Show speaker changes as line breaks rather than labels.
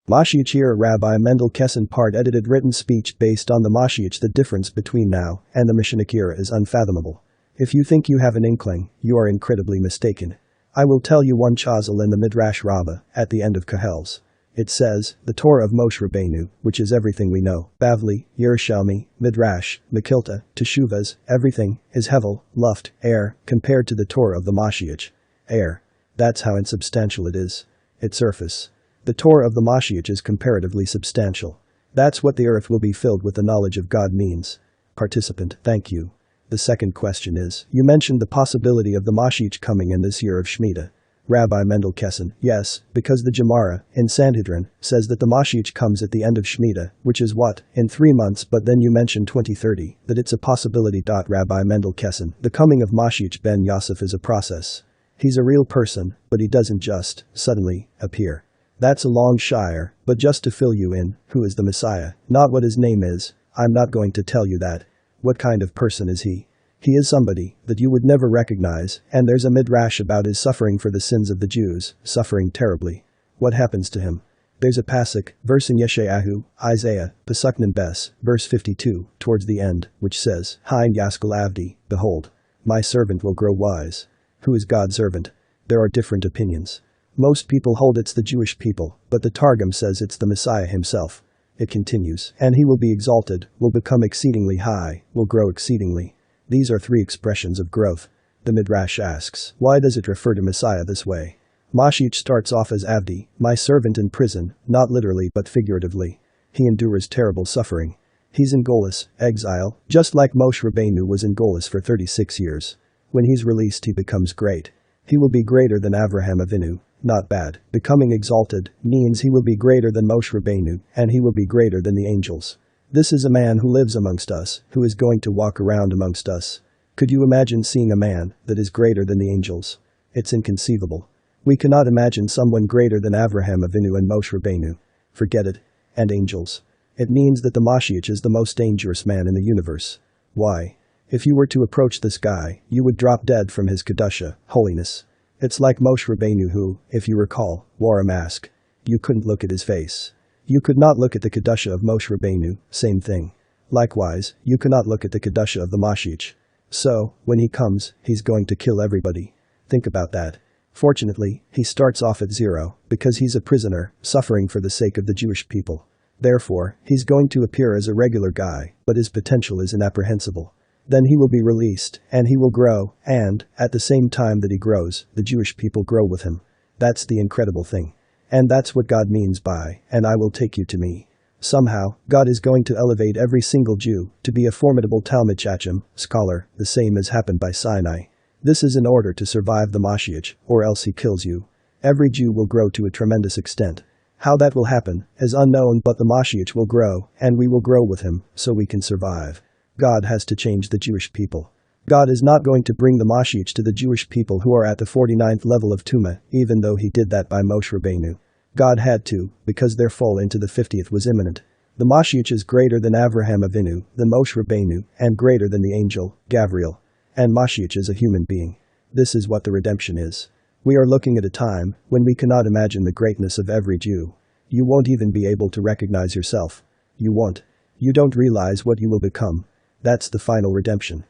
MoShiach here, Rabbi Mendel Kessin part edited written speech based on the MoShiach. The difference between now and the Mashiach era is unfathomable. If you think you have an inkling, you are incredibly mistaken. I will tell you one chazal in the Midrash Rabbah at the end of Kahels. It says, the Torah of Moshe Rabbeinu, which is everything we know, Bavli, Yerushalmi, Midrash, Mekilta, Teshuvas, everything, is Hevel, Luft, air, compared to the Torah of the MoShiach. Air. That's how insubstantial it is. Its surface. The Torah of the MoShiach is comparatively substantial. That's what the earth will be filled with the knowledge of God means. Participant, thank you. The second question is, you mentioned the possibility of the MoShiach coming in this year of Shemitah. Rabbi Mendel Kessin, yes, because the Gemara, in Sanhedrin, says that the MoShiach comes at the end of Shemitah, which is what, in 3 months, but then you mentioned 2030, that it's a possibility. Rabbi Mendel Kessin, the coming of MoShiach Ben-YoSef is a process. He's a real person, but he doesn't just, suddenly, appear. That's a long shire, but just to fill you in, who is the Messiah, not what his name is, I'm not going to tell you that. What kind of person is he? He is somebody that you would never recognize, and there's a midrash about his suffering for the sins of the Jews, suffering terribly. What happens to him? There's a pasuk, verse in Yeshayahu, Isaiah, Pesuknim Bes, verse 52, towards the end, which says, Hein Yaskal Avdi, behold, my servant will grow wise. Who is God's servant? There are different opinions. Most people hold it's the Jewish people, but the Targum says it's the Messiah himself. It continues, and he will be exalted, will become exceedingly high, will grow exceedingly. These are 3 expressions of growth. The Midrash asks, why does it refer to Messiah this way? MoShiach starts off as Avdi, my servant in prison, not literally but figuratively. He endures terrible suffering. He's in Golis, exile, just like Moshe Rabbeinu was in Golis for 36 years. When he's released he becomes great. He will be greater than Avraham Avinu. Not bad. Becoming exalted means he will be greater than Moshe Rabbeinu, and he will be greater than the angels. This is a man who lives amongst us, who is going to walk around amongst us. Could you imagine seeing a man that is greater than the angels? It's inconceivable. We cannot imagine someone greater than Avraham Avinu and Moshe Rabbeinu. Forget it. And angels. It means that the MoShiach is the most dangerous man in the universe. Why? If you were to approach this guy, you would drop dead from his kedusha, holiness. It's like Moshe Rabbeinu who, if you recall, wore a mask. You couldn't look at his face. You could not look at the kedusha of Moshe Rabbeinu, same thing. Likewise, you cannot look at the kedusha of the MoShiach. So, when he comes, he's going to kill everybody. Think about that. Fortunately, he starts off at 0, because he's a prisoner, suffering for the sake of the Jewish people. Therefore, he's going to appear as a regular guy, but his potential is inapprehensible. Then he will be released, and he will grow, and, at the same time that he grows, the Jewish people grow with him. That's the incredible thing. And that's what God means by, and I will take you to me. Somehow, God is going to elevate every single Jew to be a formidable Talmid Chacham, scholar, the same as happened by Sinai. This is in order to survive the MoShiach, or else he kills you. Every Jew will grow to a tremendous extent. How that will happen is unknown, but the MoShiach will grow, and we will grow with him, so we can survive. God has to change the Jewish people. God is not going to bring the MoShiach to the Jewish people who are at the 49th level of Tumah, even though he did that by Moshe Rabbeinu. God had to, because their fall into the 50th was imminent. The MoShiach is greater than Avraham Avinu, than Moshe Rabbeinu, and greater than the angel, Gabriel. And MoShiach is a human being. This is what the redemption is. We are looking at a time when we cannot imagine the greatness of every Jew. You won't even be able to recognize yourself. You won't. You don't realize what you will become. That's the final redemption.